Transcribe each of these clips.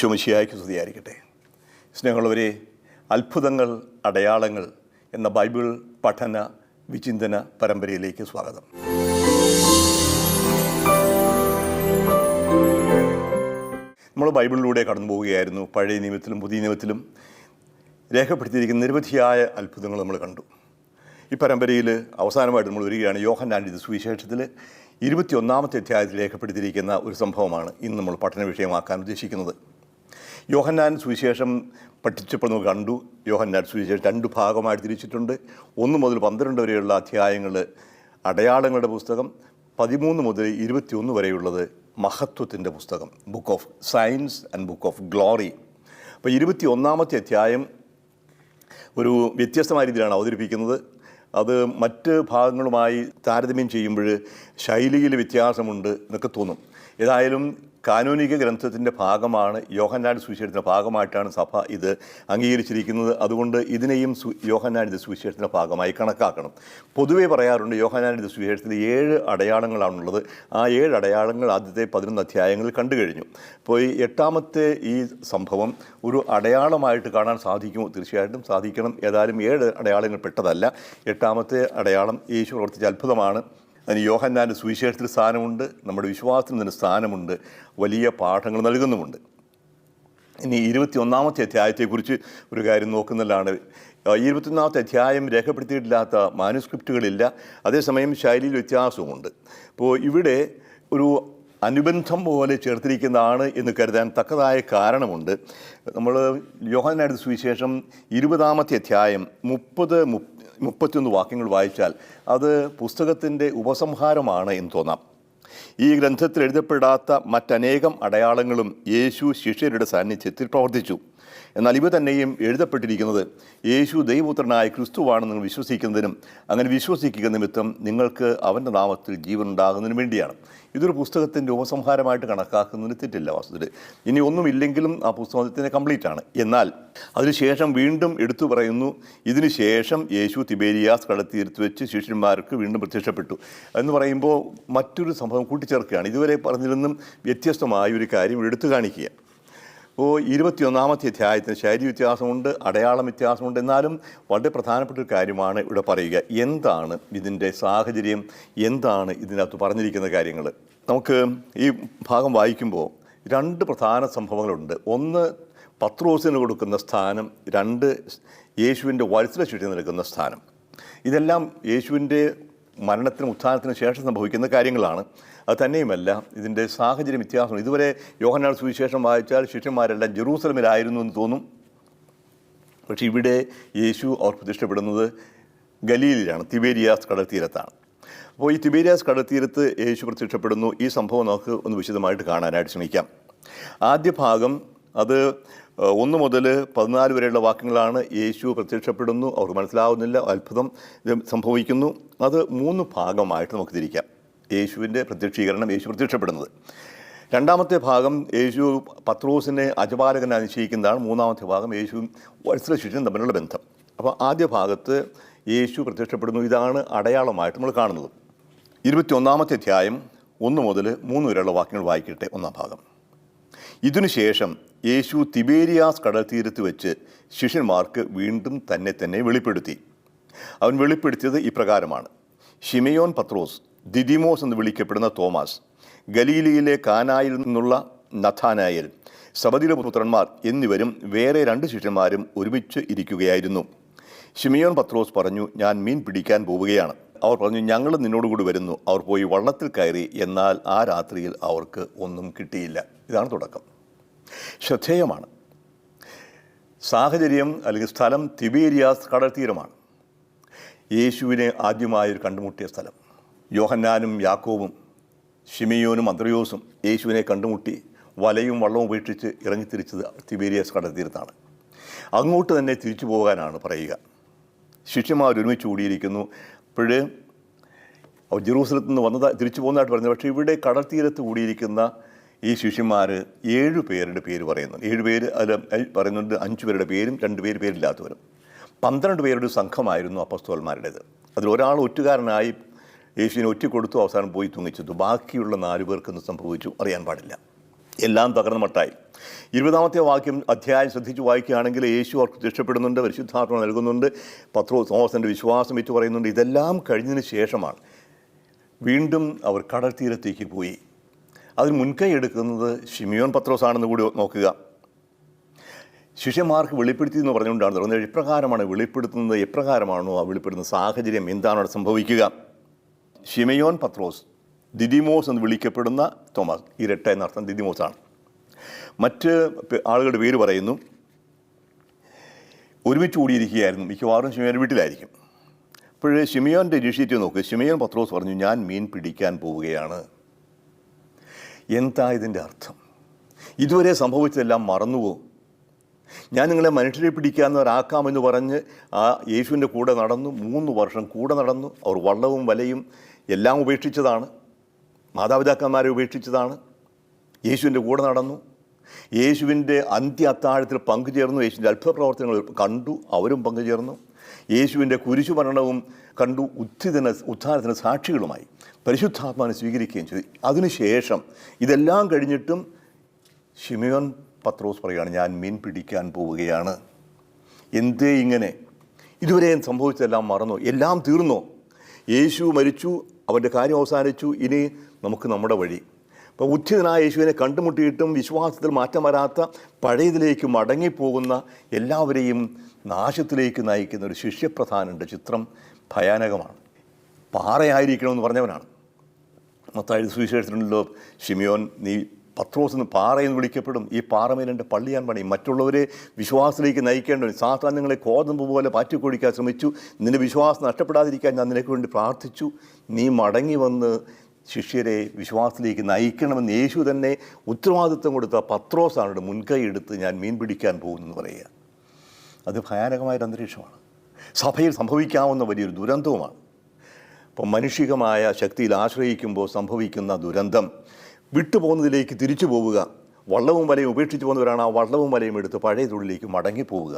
ഈശോ മിശിഹായ്ക്ക് സ്തുതിയായിരിക്കട്ടെ. സ്നേഹമുള്ളവരെ, അത്ഭുതങ്ങൾ, അടയാളങ്ങൾ എന്ന ബൈബിൾ പഠന വിചിന്തന പരമ്പരയിലേക്ക് സ്വാഗതം. നമ്മൾ ബൈബിളിലൂടെ കടന്നു പോവുകയായിരുന്നു. പഴയ നിയമത്തിലും പുതിയ നിയമത്തിലും രേഖപ്പെടുത്തിയിരിക്കുന്ന നിരവധിയായ അത്ഭുതങ്ങൾ നമ്മൾ കണ്ടു. ഈ പരമ്പരയിൽ അവസാനമായിട്ട് നമ്മൾ വരികയാണ് യോഹന്നാൻ്റെ സുവിശേഷത്തിൽ 21-ാമത്തെ അധ്യായത്തിൽ രേഖപ്പെടുത്തിയിരിക്കുന്ന ഒരു സംഭവമാണ് ഇന്ന് നമ്മൾ പഠന വിഷയമാക്കാൻ ഉദ്ദേശിക്കുന്നത്. യോഹന്നാൻ സുവിശേഷം പഠിച്ചപ്പോൾ നമ്മൾ കണ്ടു, യോഹന്നാൻ സുവിശേഷം 2 ഭാഗമായിട്ട് തിരിച്ചിട്ടുണ്ട്. 1 മുതൽ 12 വരെയുള്ള അധ്യായങ്ങൾ അടയാളങ്ങളുടെ പുസ്തകം, 13 മുതൽ 21 വരെയുള്ളത് മഹത്വത്തിൻ്റെ പുസ്തകം, book of science and book of glory. അപ്പോൾ 21-ാമത്തെ അധ്യായം ഒരു വ്യത്യസ്തമായ രീതിയിലാണ് അവതരിപ്പിക്കുന്നത്. അത് മറ്റ് ഭാഗങ്ങളുമായി താരതമ്യം ചെയ്യുമ്പോൾ ശൈലിയിൽ വ്യത്യാസമുണ്ട് എന്നൊക്കെ തോന്നും. ഏതായാലും കാനോനിക ഗ്രന്ഥത്തിൻ്റെ ഭാഗമാണ്, യോഹന്നാൻ്റെ സുവിശേഷത്തിൻ്റെ ഭാഗമായിട്ടാണ് സഭ ഇത് അംഗീകരിച്ചിരിക്കുന്നത്. അതുകൊണ്ട് ഇതിനെയും യോഹന്നാൻ്റെ സുവിശേഷത്തിൻ്റെ ഭാഗമായി കണക്കാക്കണം. പൊതുവേ പറയാറുണ്ട് യോഹന്നാൻ്റെ സുവിശേഷത്തിൽ 7 അടയാളങ്ങളാണുള്ളത്. ആ 7 അടയാളങ്ങൾ ആദ്യത്തെ 11 അധ്യായങ്ങളിൽ കണ്ടു കഴിഞ്ഞു. അപ്പോൾ ഈ 8-ാമത്തെ ഈ സംഭവം ഒരു അടയാളമായിട്ട് കാണാൻ സാധിക്കുമോ? തീർച്ചയായിട്ടും സാധിക്കണം. ഏതായാലും 7 അടയാളങ്ങൾ പെട്ടതല്ല. 8-ാമത്തെ അടയാളം യേശു പ്രവർത്തിച്ച അത്ഭുതമാണ്. അതിന് യോഹന്നാൻ്റെ സുവിശേഷത്തിൽ സ്ഥാനമുണ്ട്, നമ്മുടെ വിശ്വാസത്തിന് തന്നെ സ്ഥാനമുണ്ട്, വലിയ പാഠങ്ങൾ നൽകുന്നുമുണ്ട്. ഇനി 21-ാമത്തെ അധ്യായത്തെക്കുറിച്ച് ഒരു കാര്യം നോക്കുന്നതിലാണ്. 21-ാമത്തെ അധ്യായം രേഖപ്പെടുത്തിയിട്ടില്ലാത്ത മാനുസ്ക്രിപ്റ്റുകളില്ല, അതേസമയം ശൈലിയിൽ വ്യത്യാസവുമുണ്ട്. അപ്പോൾ ഇവിടെ ഒരു അനുബന്ധം പോലെ ചേർത്തിരിക്കുന്നതാണ് എന്ന് കരുതാൻ തക്കതായ കാരണമുണ്ട്. നമ്മൾ യോഹന്നാൻ്റെ സുവിശേഷം 20-ാമത്തെ അധ്യായം 30-31 വാക്യങ്ങൾ വായിച്ചാൽ അത് പുസ്തകത്തിൻ്റെ ഉപസംഹാരമാണ് എന്ന് തോന്നാം. ഈ ഗ്രന്ഥത്തിൽ എഴുതപ്പെടാത്ത മറ്റനേകം അടയാളങ്ങളും യേശു ശിഷ്യരുടെ സാന്നിധ്യത്തിൽ പ്രവർത്തിച്ചു. എന്നാൽ ഇവ തന്നെയും എഴുതപ്പെട്ടിരിക്കുന്നത് യേശു ദൈവപുത്രനായ ക്രിസ്തുവാണെന്ന് നിങ്ങൾ വിശ്വസിക്കുന്നതിനും അങ്ങനെ വിശ്വസിക്കുക നിമിത്തം നിങ്ങൾക്ക് അവൻ്റെ നാമത്തിൽ ജീവൻ ഉണ്ടാകുന്നതിനും വേണ്ടിയാണ്. ഇതൊരു പുസ്തകത്തിൻ്റെ ഉപസംഹാരമായിട്ട് കണക്കാക്കുന്നതിന് തെറ്റില്ല വാസ്തവത്തിൽ. ഇനി ഒന്നുമില്ലെങ്കിലും ആ പുസ്തകത്തിന് കംപ്ലീറ്റ് ആണ്. എന്നാൽ അതിനുശേഷം വീണ്ടും എടുത്തു പറയുന്നു, ഇതിനു ശേഷം യേശു തിബേരിയാസ് കടൽത്തീരത്ത് വെച്ച് ശിഷ്യന്മാർക്ക് വീണ്ടും പ്രത്യക്ഷപ്പെട്ടു എന്ന് പറയുമ്പോൾ മറ്റൊരു സംഭവം കൂട്ടിച്ചേർക്കുകയാണ്. ഇതുവരെ പറഞ്ഞിരുന്നും വ്യത്യസ്തമായ ഒരു കാര്യം എടുത്തു കാണിക്കുക. അപ്പോൾ 21-ാമത്തെ അധ്യായത്തിന് ശൈലി വ്യത്യാസമുണ്ട്, അടയാളം വ്യത്യാസമുണ്ട്. എന്നാലും വളരെ പ്രധാനപ്പെട്ട ഒരു കാര്യമാണ് ഇവിടെ പറയുക. എന്താണ് ഇതിൻ്റെ സാഹചര്യം, എന്താണ് ഇതിനകത്ത് പറഞ്ഞിരിക്കുന്ന കാര്യങ്ങൾ? നമുക്ക് ഈ ഭാഗം വായിക്കുമ്പോൾ 2 പ്രധാന സംഭവങ്ങളുണ്ട്. ഒന്ന് പത്രോസിന് കൊടുക്കുന്ന സ്ഥാനം, 2 യേശുവിൻ്റെ വത്സല ശിഷ്യ നൽകുന്ന സ്ഥാനം. ഇതെല്ലാം യേശുവിൻ്റെ മരണത്തിനും ഉത്ഥാനത്തിനും ശേഷം സംഭവിക്കുന്ന കാര്യങ്ങളാണ്. അത് തന്നെയുമല്ല, ഇതിൻ്റെ സാഹചര്യം വ്യത്യാസം. ഇതുവരെ യോഹന്നാൻ സുവിശേഷം വായിച്ചാൽ ശിഷ്യന്മാരെല്ലാം ജെറൂസലമിലായിരുന്നു എന്ന് തോന്നും. പക്ഷേ ഇവിടെ യേശു അവർ പ്രതിഷ്ഠപ്പെടുന്നത് ഗലീലിലാണ്, തിബേരിയാസ് കടൽത്തീരത്താണ്. അപ്പോൾ ഈ തിബേരിയാസ് കടൽത്തീരത്ത് യേശു പ്രത്യക്ഷപ്പെടുന്നു. ഈ സംഭവം നമുക്ക് ഒന്ന് വിശദമായിട്ട് കാണാനായിട്ട് ശ്രമിക്കാം. ആദ്യ ഭാഗം അത് 1 മുതൽ 14 വരെയുള്ള വാക്യങ്ങളാണ്. യേശു പ്രത്യക്ഷപ്പെടുന്നു, അവർക്ക് മനസ്സിലാവുന്നില്ല, അത്ഭുതം സംഭവിക്കുന്നു. അത് 3 ഭാഗമായിട്ട് നമുക്ക് തിരിക്കാം. യേശുവിൻ്റെ പ്രത്യക്ഷീകരണം, യേശു പ്രത്യക്ഷപ്പെടുന്നത്. 2-ാമത്തെ ഭാഗം യേശു പത്രോസിനെ അജപാലകനായി നിശ്ചയിക്കുന്നതാണ്. 3-ാമത്തെ ഭാഗം യേശുവും വത്സല ശിഷ്യനും തമ്മിലുള്ള ബന്ധം. അപ്പോൾ ആദ്യ ഭാഗത്ത് യേശു പ്രത്യക്ഷപ്പെടുന്നു. ഇതാണ് അടയാളമായിട്ട് നമ്മൾ കാണുന്നത്. 21-ാമത്തെ അധ്യായം 1 മുതൽ 3 വരെയുള്ള വാക്യങ്ങൾ വായിക്കട്ടെ. 1-ാം ഭാഗം. ഇതിനുശേഷം യേശു തിബേരിയാസ് കടൽത്തീരത്ത് വെച്ച് ശിഷ്യന്മാർക്ക് വീണ്ടും തന്നെ വെളിപ്പെടുത്തി. അവൻ വെളിപ്പെടുത്തിയത് ഇപ്രകാരമാണ്: ശിമയോൻ പത്രോസ്, ദിദിമോസ് എന്ന് വിളിക്കപ്പെടുന്ന തോമാസ്, ഗലീലിയിലെ കാനായിൽ നിന്നുള്ള നഥാനായേൽ, സബദിയുടെ പുത്രന്മാർ എന്നിവരും വേറെ 2 ശിഷ്യന്മാരും ഒരുമിച്ച് ഇരിക്കുകയായിരുന്നു. ശിമയോൻ പത്രോസ് പറഞ്ഞു, ഞാൻ മീൻ പിടിക്കാൻ പോവുകയാണ്. അവർ പറഞ്ഞു, ഞങ്ങൾ നിന്നോടുകൂടി വരുന്നു. അവർ പോയി വള്ളത്തിൽ കയറി. എന്നാൽ ആ രാത്രിയിൽ അവർക്ക് ഒന്നും കിട്ടിയില്ല. ഇതാണ് തുടക്കം. ശ്രദ്ധേയമാണ്. സാഹചര്യം അല്ലെങ്കിൽ സ്ഥലം തിബേരിയാസ് കടൽത്തീരമാണ്. യേശുവിനെ ആദ്യമായൊരു കണ്ടുമുട്ടിയ സ്ഥലം. യോഹന്നാനും യാക്കോബും ശിമയോനും അന്ത്രയോസും യേശുവിനെ കണ്ടുമുട്ടി വലയും വള്ളവും ഉപേക്ഷിച്ച് ഇറങ്ങിത്തിരിച്ചത് തിബേരിയാസ് കടൽത്തീരത്താണ്. അങ്ങോട്ട് തന്നെ തിരിച്ചു പോകാനാണ് പറയുക. ശിഷ്യന്മാർ ഒരുമിച്ച് കൂടിയിരിക്കുന്നു. അപ്പോൾ അവർ ജെറൂസലത്തിൽ നിന്ന് തിരിച്ചു പോകുന്നതായിട്ട് പറയുന്നത്. പക്ഷേ ഇവിടെ കടൽത്തീരത്ത് കൂടിയിരിക്കുന്ന ഈ ശിഷ്യന്മാർ 7 പേരുടെ പേര് പറയുന്നുണ്ട്. 7 പേര് അതിൽ പറയുന്നുണ്ട്. 5 പേരുടെ പേരും 2 പേര് പേരില്ലാത്തവരും. 12 പേരുടെ സംഘമായിരുന്നു അപ്പസ്തോലന്മാരുടേത്. അതിലൊരാൾ ഒറ്റുകാരനായി യേശുവിനെ ഒറ്റ കൊടുത്തു, അവസാനം പോയി തൂങ്ങിച്ചെത്തു. ബാക്കിയുള്ള 4 പേർക്ക് എന്ത് സംഭവിച്ചു അറിയാൻ പാടില്ല. എല്ലാം തകർന്ന മട്ടായി. 20-ാമത്തെ അധ്യായം ശ്രദ്ധിച്ച് വായിക്കുകയാണെങ്കിൽ യേശു അവർക്ക് രക്ഷപ്പെടുന്നുണ്ട്, പരിശുദ്ധാത്മ നൽകുന്നുണ്ട്, തോമസിൻ്റെ വിശ്വാസം വെച്ച് പറയുന്നുണ്ട്. ഇതെല്ലാം കഴിഞ്ഞതിന് ശേഷമാണ് വീണ്ടും അവർ കടൽ തീരത്തേക്ക് പോയി. അതിന് മുൻകൈ എടുക്കുന്നത് ശിമിയോൻ പത്രോസാണെന്ന് കൂടി നോക്കുക. ശിഷ്യന്മാർക്ക് വെളിപ്പെടുത്തി എന്ന് പറഞ്ഞുകൊണ്ടാണ് തുടങ്ങുന്നത്. എപ്രകാരമാണ് വെളിപ്പെടുത്തുന്നത്, എപ്രകാരമാണോ ആ വെളിപ്പെടുന്ന സാഹചര്യം, എന്താണ് അവിടെ സംഭവിക്കുക? ശിമയോൻ പത്രോസ്, ദിദിമോസ് എന്ന് വിളിക്കപ്പെടുന്ന തോമസ്, ഇരട്ട എന്നർത്ഥം ദിദിമോസാണ്. മറ്റ് ആളുകളുടെ പേര് പറയുന്നു. ഒരുമിച്ച് കൂടിയിരിക്കുകയായിരുന്നു, മിക്കവാറും ശിമയോൻ വീട്ടിലായിരിക്കും. അപ്പോഴേ ശിമയോൻ്റെ ഇനിഷ്യേറ്റീവ് നോക്ക്. ശിമയോൻ പത്രോസ് പറഞ്ഞു, ഞാൻ മീൻ പിടിക്കാൻ പോവുകയാണ്. എന്താ ഇതിൻ്റെ അർത്ഥം? ഇതുവരെ സംഭവിച്ചതെല്ലാം മറന്നുവോ? ഞാൻ നിങ്ങളെ മനുഷ്യരെ പിടിക്കാവുന്നവരാക്കാമെന്ന് പറഞ്ഞ് ആ യേശുവിൻ്റെ കൂടെ നടന്നു. 3 വർഷം കൂടെ നടന്നു. അവർ വള്ളവും വലയും എല്ലാം ഉപേക്ഷിച്ചതാണ്, മാതാപിതാക്കന്മാരെ ഉപേക്ഷിച്ചതാണ്, യേശുവിൻ്റെ കൂടെ നടന്നു. യേശുവിൻ്റെ അന്ത്യ അത്താഴത്തിൽ പങ്കുചേർന്നു. യേശുവിൻ്റെ അത്ഭുതപ്രവർത്തനങ്ങൾ കണ്ടു, അവരും പങ്കുചേർന്നു. യേശുവിൻ്റെ കുരിശുമരണവും കണ്ടു, ഉത്ഥാനത്തിന് സാക്ഷികളുമായി. പരിശുദ്ധാത്മാവിനെ സ്വീകരിക്കുകയും ചെയ്തു. അതിനുശേഷം ഇതെല്ലാം കഴിഞ്ഞിട്ടും ശിമയോൻ പത്രോസ് പറയുകയാണ്, ഞാൻ മീൻ പിടിക്കാൻ പോവുകയാണ്. എന്തേ ഇങ്ങനെ? ഇതുവരെ സംഭവിച്ചതെല്ലാം മറന്നു, എല്ലാം തീർന്നോ? യേശു മരിച്ചു, അവൻ്റെ കാര്യം അവസാനിച്ചു, ഇനി നമുക്ക് നമ്മുടെ വഴി. അപ്പോൾ ഉദ്ധിതനായ യേശുവിനെ കണ്ടുമുട്ടിയിട്ടും വിശ്വാസത്തിൽ മാറ്റം വരാത്ത, പഴയതിലേക്ക് മടങ്ങിപ്പോകുന്ന, എല്ലാവരെയും നാശത്തിലേക്ക് നയിക്കുന്ന ഒരു ശിഷ്യപ്രധാനൻ്റെ ചിത്രം ഭയാനകമാണ്. പാറയായിരിക്കണമെന്ന് പറഞ്ഞവനാണ്. മത്തായി സുവിശേഷത്തിലുണ്ടല്ലോ, ശിമയോൻ, നീ പത്രോസ് എന്ന് പാറയെന്ന് വിളിക്കപ്പെടും, ഈ പാറമേൽ എൻ്റെ പള്ളി ഞാൻ പണിയും. മറ്റുള്ളവരെ വിശ്വാസത്തിലേക്ക് നയിക്കേണ്ടവൻ. സാത്താൻ നിങ്ങളെ കോതമ്പ് പോലെ പാറ്റിക്കൊഴിക്കാൻ ശ്രമിച്ചു, നിന്റെ വിശ്വാസം നഷ്ടപ്പെടാതിരിക്കാൻ ഞാൻ നിനക്ക് വേണ്ടി പ്രാർത്ഥിച്ചു. നീ മടങ്ങി വന്ന് ശിഷ്യരെ വിശ്വാസത്തിലേക്ക് നയിക്കണമെന്ന് യേശു തന്നെ ഉത്തരവാദിത്വം കൊടുത്ത പത്രോസാണ് മുൻകൈ എടുത്ത് ഞാൻ മീൻ പിടിക്കാൻ പോകുമെന്ന് പറയുക. അത് ഭയാനകമായൊരു അന്തരീക്ഷമാണ്. സഭയിൽ സംഭവിക്കാവുന്ന വലിയൊരു ദുരന്തവുമാണ്. അപ്പം മാനുഷികമായ ശക്തിയിൽ ആശ്രയിക്കുമ്പോൾ സംഭവിക്കുന്ന ദുരന്തം, വിട്ടുപോകുന്നതിലേക്ക് തിരിച്ചു പോവുക. വള്ളവും വലയും ഉപേക്ഷിച്ച് പോകുന്നവരാണ് ആ വള്ളവും വലയും എടുത്ത് പഴയ തൊഴിലേക്ക് മടങ്ങിപ്പോവുക.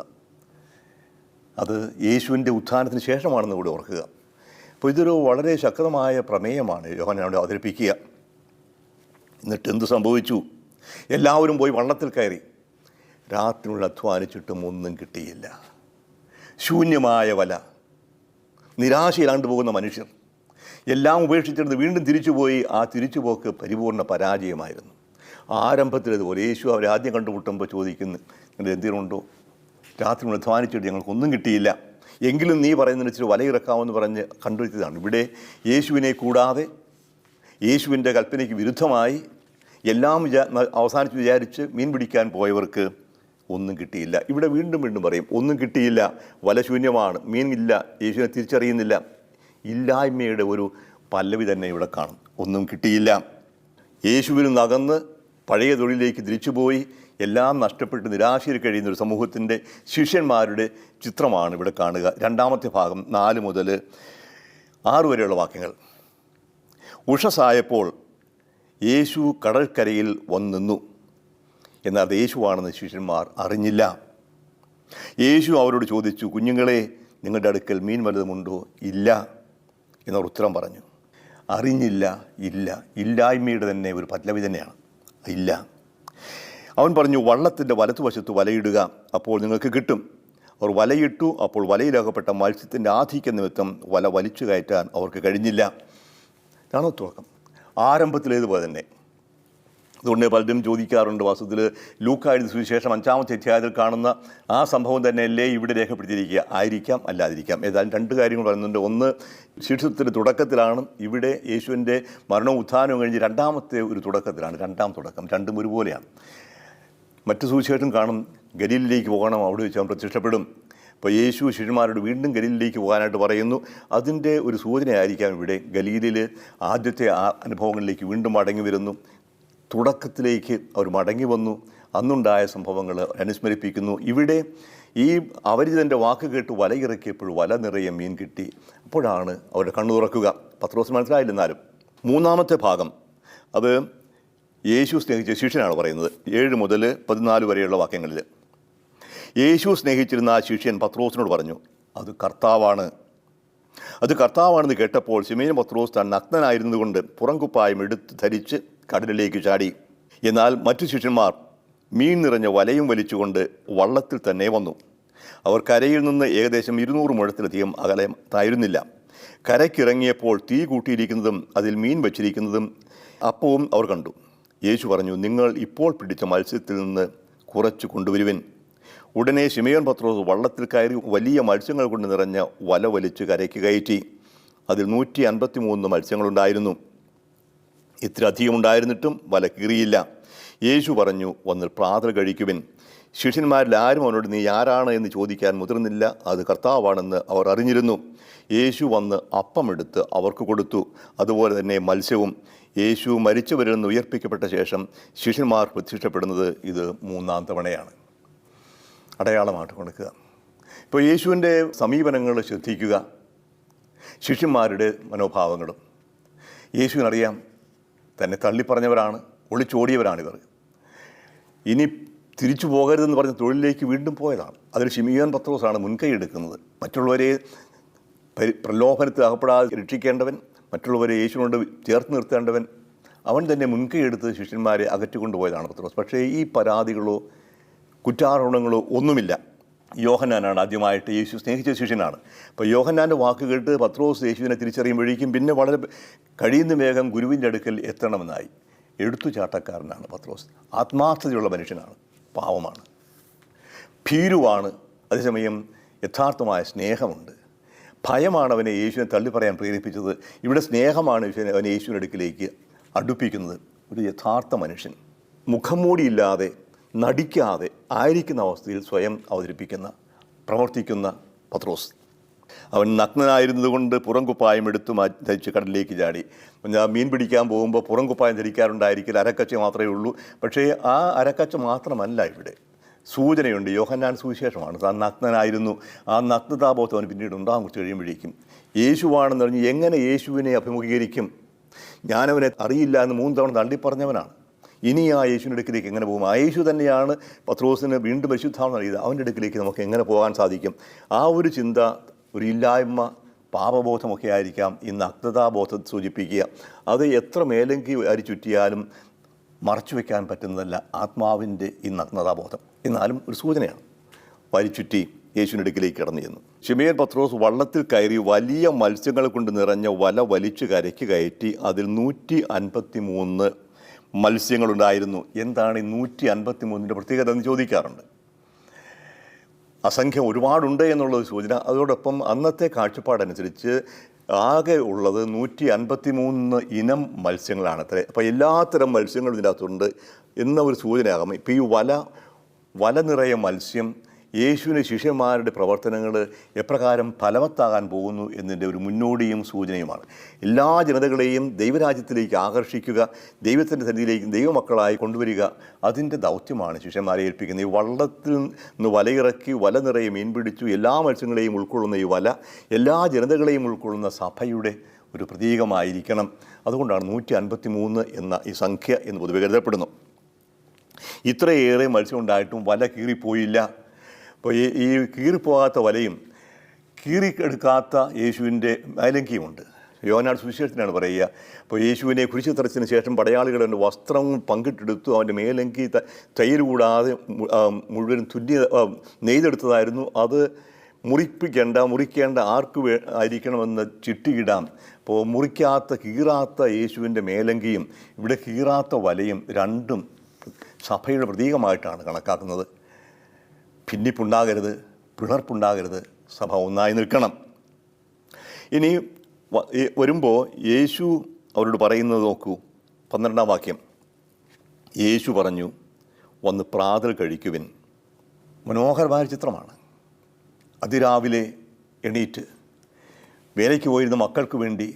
അത് യേശുവിൻ്റെ ഉത്ഥാനത്തിന് ശേഷമാണെന്ന് കൂടി ഓർക്കുക. അപ്പോൾ ഇതൊരു വളരെ ശക്തമായ പ്രമേയമാണ് യോഹന്നാൻ അവിടെ അവതരിപ്പിക്കുക. എന്നിട്ട് എന്ത് സംഭവിച്ചു? എല്ലാവരും പോയി വള്ളത്തിൽ കയറി. രാത്രിയുള്ള അധ്വാനിച്ചിട്ടും ഒന്നും കിട്ടിയില്ല. ശൂന്യമായ വല, നിരാശയിലാണ്ട് പോകുന്ന മനുഷ്യർ, എല്ലാം ഉപേക്ഷിച്ചിരുന്ന് വീണ്ടും തിരിച്ചുപോയി. ആ തിരിച്ചുപോക്ക് പരിപൂർണ്ണ പരാജയമായിരുന്നു. ആരംഭത്തിലതുപോലെ യേശു അവരെ ആദ്യം കണ്ടുമുട്ടുമ്പോൾ ചോദിക്കുന്നു, നിങ്ങൾ എന്തിനുണ്ടോ? രാത്രി അധ്വാനിച്ചിട്ട് ഞങ്ങൾക്കൊന്നും കിട്ടിയില്ല, എങ്കിലും നീ പറയുന്നതിനനുസരിച്ച് വലയിറക്കാമെന്ന് പറഞ്ഞ് കണ്ടുവച്ചതാണ്. ഇവിടെ യേശുവിനെ കൂടാതെ, യേശുവിൻ്റെ കൽപ്പനയ്ക്ക് വിരുദ്ധമായി എല്ലാം അവസാനിച്ച് വിചാരിച്ച് മീൻ പിടിക്കാൻ പോയവർക്ക് ഒന്നും കിട്ടിയില്ല. ഇവിടെ വീണ്ടും വീണ്ടും പറയും, ഒന്നും കിട്ടിയില്ല, വല ശൂന്യമാണ്, മീനില്ല, യേശുവിനെ തിരിച്ചറിയുന്നില്ല. ഇല്ലായ്മയുടെ ഒരു പല്ലവി തന്നെ ഇവിടെ കാണും. ഒന്നും കിട്ടിയില്ല. യേശുവിൽ നിന്നകന്ന് പഴയ തൊഴിലിലേക്ക് തിരിച്ചുപോയി എല്ലാം നഷ്ടപ്പെട്ട് നിരാശയിൽ കഴിയുന്ന ഒരു സമൂഹത്തിൻ്റെ ശിഷ്യന്മാരുടെ ചിത്രമാണ് ഇവിടെ കാണുക. 2-ാമത്തെ ഭാഗം 4 മുതൽ 6 വരെയുള്ള വാക്യങ്ങൾ. ഉഷസായപ്പോൾ യേശു കടൽക്കരയിൽ വന്നു നിന്നു. എന്നാൽ അത് യേശുവാണെന്ന് ശിഷ്യന്മാർ അറിഞ്ഞില്ല. യേശു അവരോട് ചോദിച്ചു, കുഞ്ഞുങ്ങളെ, നിങ്ങളുടെ അടുക്കൽ മീൻ വല്ലതുമുണ്ടോ? ഇല്ല എന്നവർ ഉത്തരം പറഞ്ഞു. അറിഞ്ഞില്ല, ഇല്ല, ഇല്ലായ്മയുടെ തന്നെ ഒരു പല്ലവി തന്നെയാണ്, ഇല്ല. അവൻ പറഞ്ഞു, വള്ളത്തിൻ്റെ വലത്തുവശത്ത് വലയിടുക, അപ്പോൾ നിങ്ങൾക്ക് കിട്ടും. അവർ വലയിട്ടു. അപ്പോൾ വലയിലകപ്പെട്ട മത്സ്യത്തിൻ്റെ ആധിക്യ നിമിത്തം വല വലിച്ചു കയറ്റാൻ അവർക്ക് കഴിഞ്ഞില്ല. ഇതാണോ തുടക്കം? ആരംഭത്തിലേതുപോലെ തന്നെ. അതുകൊണ്ട് പലരും ചോദിക്കാറുണ്ട്, വാസ്തവത്തിൽ ലൂക്കായുടെ സുവിശേഷം 5-ാമത്തെ അധ്യായത്തിൽ കാണുന്ന ആ സംഭവം തന്നെയല്ലേ ഇവിടെ രേഖപ്പെടുത്തിയിരിക്കുക? ആയിരിക്കാം, അല്ലാതിരിക്കാം. ഏതായാലും 2 കാര്യങ്ങൾ പറയുന്നുണ്ട്. ഒന്ന്, ശിഷ്യത്വത്തിൻ്റെ തുടക്കത്തിലാണ്. ഇവിടെ യേശുവിൻ്റെ മരണവും ഉത്ഥാനവും കഴിഞ്ഞ് 2-ാമത്തെ ഒരു തുടക്കത്തിലാണ്. 2-ാം തുടക്കം. രണ്ടും ഒരുപോലെയാണ്. മറ്റു സുവിശേഷം കാണും, ഗലീലിലേക്ക് പോകണം, അവിടെ വെച്ച് അവൻ പ്രത്യക്ഷപ്പെടും. അപ്പോൾ യേശു ശിഷ്യന്മാരോട് വീണ്ടും ഗലീലിലേക്ക് പോകാനായിട്ട് പറയുന്നു. അതിൻ്റെ ഒരു സൂചനയായിരിക്കാം ഇവിടെ. ഗലീലിൽ ആദ്യത്തെ അനുഭവങ്ങളിലേക്ക് വീണ്ടും മടങ്ങി വരുന്നു. തുടക്കത്തിലേക്ക് അവർ മടങ്ങി വന്നു. അന്നുണ്ടായ സംഭവങ്ങൾ അനുസ്മരിപ്പിക്കുന്നു. ഇവിടെ ഈ അപരിചിതൻ്റെ വാക്ക് കേട്ട് വലയിറക്കിയപ്പോൾ വല നിറയെ മീൻ കിട്ടി. അപ്പോഴാണ് അവരുടെ കണ്ണു തുറക്കുക. പത്രോസ് മനസ്സിലായില്ലെന്നാലും. 3-ാമത്തെ ഭാഗം അത് യേശു സ്നേഹിച്ച ശിഷ്യനാണ് പറയുന്നത്. 7 മുതൽ 14 വരെയുള്ള വാക്യങ്ങളിൽ. യേശു സ്നേഹിച്ചിരുന്ന ആ ശിഷ്യൻ പത്രോസിനോട് പറഞ്ഞു, അത് കർത്താവാണ്. അത് കർത്താവാണെന്ന് കേട്ടപ്പോൾ ശിമോൻ പത്രോസ് താൻ നഗ്നനായിരുന്നതുകൊണ്ട് പുറംകുപ്പായം എടുത്ത് ധരിച്ച് കടലിലേക്ക് ചാടി. എന്നാൽ മറ്റു ശിഷ്യന്മാർ മീൻ നിറഞ്ഞ വലയും വലിച്ചുകൊണ്ട് വള്ളത്തിൽ തന്നെ വന്നു. അവർ കരയിൽ നിന്ന് ഏകദേശം 200 മുഴത്തിലധികം അകലത്തായിരുന്നില്ല. കരയ്ക്കിറങ്ങിയപ്പോൾ തീ കൂട്ടിയിരിക്കുന്നതും അതിൽ മീൻ വച്ചിരിക്കുന്നതും അപ്പവും അവർ കണ്ടു. യേശു പറഞ്ഞു, നിങ്ങൾ ഇപ്പോൾ പിടിച്ച മത്സ്യത്തിൽ നിന്ന് കുറച്ച് കൊണ്ടുവരുവിൻ. ഉടനെ ശിമയോൻ പത്രോസ് വള്ളത്തിൽ കയറി വലിയ മത്സ്യങ്ങൾ കൊണ്ട് നിറഞ്ഞ വല വലിച്ച് കരയ്ക്ക് കയറ്റി. അതിൽ 153 മത്സ്യങ്ങളുണ്ടായിരുന്നു. ഇത്ര അധികമുണ്ടായിരുന്നിട്ടും വല കീറിയില്ല. യേശു പറഞ്ഞു, വന്ന് പ്രാതൽ കഴിക്കുവിൻ. ശിഷ്യന്മാരിൽ ആരും അവനോട് നീ ആരാണ് എന്ന് ചോദിക്കാൻ മുതിർന്നില്ല. അത് കർത്താവാണെന്ന് അവർ അറിഞ്ഞിരുന്നു. യേശു വന്ന് അപ്പമെടുത്ത് അവർക്ക് കൊടുത്തു. അതുപോലെ തന്നെ മത്സ്യവും. യേശു മരിച്ചവരിൽ നിന്ന് ഉയർപ്പിക്കപ്പെട്ട ശേഷം ശിഷ്യന്മാർ പ്രത്യക്ഷപ്പെടുന്നത് ഇത് 3-ാം തവണയാണ്. അടയാളമായിട്ട് കൊടുക്കുക. ഇപ്പോൾ യേശുവിൻ്റെ സമീപനങ്ങൾ ശ്രദ്ധിക്കുക. ശിഷ്യന്മാരുടെ മനോഭാവങ്ങളും. യേശുവിനറിയാം തന്നെ തള്ളിപ്പറഞ്ഞവരാണ്, ഒളിച്ചോടിയവരാണിവർ. ഇനി തിരിച്ചു പോകരുതെന്ന് പറഞ്ഞ തൊഴിലിലേക്ക് വീണ്ടും പോയതാണ്. അതിൽ ശിമയോൻ പത്രോസാണ് മുൻകൈ എടുക്കുന്നത്. മറ്റുള്ളവരെ പ്രലോഭനത്തിൽ അകപ്പെടാതെ രക്ഷിക്കേണ്ടവൻ, മറ്റുള്ളവരെ യേശുവിനോട് ചേർത്ത് നിർത്തേണ്ടവൻ, അവൻ തന്നെ മുൻകൈ എടുത്ത് ശിഷ്യന്മാരെ അകറ്റിക്കൊണ്ടുപോയതാണ് പത്രോസ്. പക്ഷേ ഈ പരാതികളോ കുറ്റാരോപണങ്ങളോ ഒന്നുമില്ല. യോഹന്നാനാണ് ആദ്യമായിട്ട് യേശു സ്നേഹിച്ച ശിഷ്യനാണ്. അപ്പോൾ യോഹന്നാൻ്റെ വാക്ക് കേട്ട് പത്രോസ് യേശുവിനെ തിരിച്ചറിയുമ്പോഴേക്കും പിന്നെ വളരെ കഴിയുന്ന വേഗം ഗുരുവിൻ്റെ അടുക്കൽ എത്തണമെന്നായി. എടുത്തുചാട്ടക്കാരനാണ് പത്രോസ്. ആത്മാർത്ഥതയുള്ള മനുഷ്യനാണ്, പാവമാണ്, ഭീരുവാണ്. അതേസമയം യഥാർത്ഥമായ സ്നേഹമുണ്ട്. ഭയമാണ് അവനെ യേശുവിനെ തള്ളിപ്പറയാൻ പ്രേരിപ്പിച്ചത്. ഇവിടെ സ്നേഹമാണ് അവനെ യേശുവിൻ്റെ അടുക്കിലേക്ക് അടുപ്പിക്കുന്നത്. ഒരു യഥാർത്ഥ മനുഷ്യൻ, മുഖം മൂടിയില്ലാതെ നടിക്കാതെ ആയിരിക്കുന്ന അവസ്ഥയിൽ സ്വയം അവതരിപ്പിക്കുന്ന പ്രവർത്തിക്കുന്ന പത്രോസ്. അവൻ നഗ്നനായിരുന്നത് കൊണ്ട് പുറംകുപ്പായം എടുത്തു ധരിച്ച് കടലിലേക്ക് ചാടി. ഞാൻ മീൻ പിടിക്കാൻ പോകുമ്പോൾ പുറംകുപ്പായം ധരിക്കാറുണ്ടായിരിക്കില്ല, അരക്കച്ച മാത്രമേ ഉള്ളൂ. പക്ഷേ ആ അരക്കച്ച മാത്രമല്ല ഇവിടെ സൂചനയുണ്ട്. യോഹന്നാൻ സുവിശേഷമാണ്. താൻ നഗ്നനായിരുന്നു. ആ നഗ്നതാബോധം അവന് പിന്നീട് ഉണ്ടാകും. കുറച്ച് കഴിയുമ്പോഴേക്കും യേശുവാണെന്ന് പറഞ്ഞ് എങ്ങനെ യേശുവിനെ അഭിമുഖീകരിക്കും? ഞാനവനെ അറിയില്ല എന്ന് 3 തവണ തള്ളിപ്പറഞ്ഞവനാണ്. ഇനി ആ യേശുവിൻ്റെ അടുക്കിലേക്ക് എങ്ങനെ പോകും? ആ യേശു തന്നെയാണ് പത്രോസിന് വീണ്ടും പരിശുദ്ധാത്മാവ് നൽകിയത്. അവൻ്റെ അടുക്കിലേക്ക് നമുക്ക് എങ്ങനെ പോകാൻ സാധിക്കും? ആ ഒരു ചിന്ത, ഒരു ഇല്ലായ്മ, പാപബോധമൊക്കെ ആയിരിക്കാം ഈ നഗ്നതാബോധത്തെ സൂചിപ്പിക്കുക. അത് എത്ര മേലങ്കി അരി ചുറ്റിയാലും മറച്ചു വയ്ക്കാൻ പറ്റുന്നതല്ല ആത്മാവിൻ്റെ ഈ നഗ്നതാബോധം. എന്നാലും ഒരു സൂചനയാണ്. വരിച്ചുറ്റി യേശുവിൻ്റെ അടുക്കിലേക്ക് കടന്നു ചെന്നു. ശിമയോൻ പത്രോസ് വള്ളത്തിൽ കയറി വലിയ മത്സ്യങ്ങൾ കൊണ്ട് നിറഞ്ഞ വല വലിച്ചു കരയ്ക്ക് കയറ്റി. അതിൽ 153 മത്സ്യങ്ങളുണ്ടായിരുന്നു. എന്താണ് ഈ 153ൻ്റെ പ്രത്യേകത എന്ന് ചോദിക്കാറുണ്ട്. അസംഖ്യം ഒരുപാടുണ്ട് എന്നുള്ളത് സൂചന. അതോടൊപ്പം അന്നത്തെ കാഴ്ചപ്പാടനുസരിച്ച് ആകെ ഉള്ളത് 153 ഇനം മത്സ്യങ്ങളാണ് അത്രേ. അപ്പോൾ എല്ലാത്തരം മത്സ്യങ്ങളും ഇതിനകത്തുണ്ട് എന്ന ഒരു സൂചനയാകാം. ഇപ്പോൾ ഈ വല നിറയെ മത്സ്യം യേശുവിൻ്റെ ശിഷ്യന്മാരുടെ പ്രവർത്തനങ്ങൾ എപ്രകാരം ഫലവത്താകാൻ പോകുന്നു എന്നതിൻ്റെ ഒരു മുന്നോടിയും സൂചനയുമാണ്. എല്ലാ ജനതകളെയും ദൈവരാജ്യത്തിലേക്ക് ആകർഷിക്കുക, ദൈവത്തിൻ്റെ സന്നിധിയിലേക്ക് ദൈവമക്കളായി കൊണ്ടുവരിക, അതിൻ്റെ ദൗത്യമാണ് ശിഷ്യന്മാരെ ഏൽപ്പിക്കുന്നത്. ഈ വള്ളത്തിൽ നിന്ന് വലയിറക്കി വല നിറയെ മീൻ പിടിച്ചു എല്ലാ മത്സ്യങ്ങളെയും ഉൾക്കൊള്ളുന്ന ഈ വല എല്ലാ ജനതകളെയും ഉൾക്കൊള്ളുന്ന സഭയുടെ ഒരു പ്രതീകമായിരിക്കണം. അതുകൊണ്ടാണ് 153 എന്ന ഈ സംഖ്യ എന്ന് പൊതുവെ കരുതപ്പെടുന്നു. ഇത്രയേറെ മത്സ്യം ഉണ്ടായിട്ടും വല കീറിപ്പോയില്ല. അപ്പോൾ ഈ കീറിപ്പോകാത്ത വലയും കീറിയെടുക്കാത്ത യേശുവിൻ്റെ മേലങ്കിയുമുണ്ട്. യോഹന്നാൻ സുവിശേഷത്തിനാണ് പറയുക. അപ്പോൾ യേശുവിനെ കുരിശിൽ തറച്ചതിന് ശേഷം പടയാളികൾ അവൻ്റെ വസ്ത്രം പങ്കിട്ടെടുത്തു. അവൻ്റെ മേലങ്കി തയ്യൽ കൂടാതെ മുഴുവൻ നെയ്തെടുത്തതായിരുന്നു. അത് മുറിക്കേണ്ട ആർക്ക് ആയിരിക്കണമെന്ന് ചിട്ടിയിടാം. അപ്പോൾ മുറിക്കാത്ത കീറാത്ത യേശുവിൻ്റെ മേലങ്കിയും ഇവിടെ കീറാത്ത വലയും രണ്ടും സഭയുടെ പ്രതീകമായിട്ടാണ് കണക്കാക്കുന്നത്. ഭിന്നിപ്പുണ്ടാകരുത്, പിളർപ്പുണ്ടാകരുത്, സഭ ഒന്നായി നിൽക്കണം. ഇനി വരുമ്പോൾ യേശു അവരോട് പറയുന്നത് നോക്കൂ. 12-ാം വാക്യം. യേശു പറഞ്ഞു, വന്ന് പ്രാതൽ കഴിക്കുവിൻ. മനോഹരമായ ചിത്രമാണ്. അതിരാവിലെ എണീറ്റ് വേലയ്ക്ക് പോയിരുന്ന മക്കൾക്ക് വേണ്ടി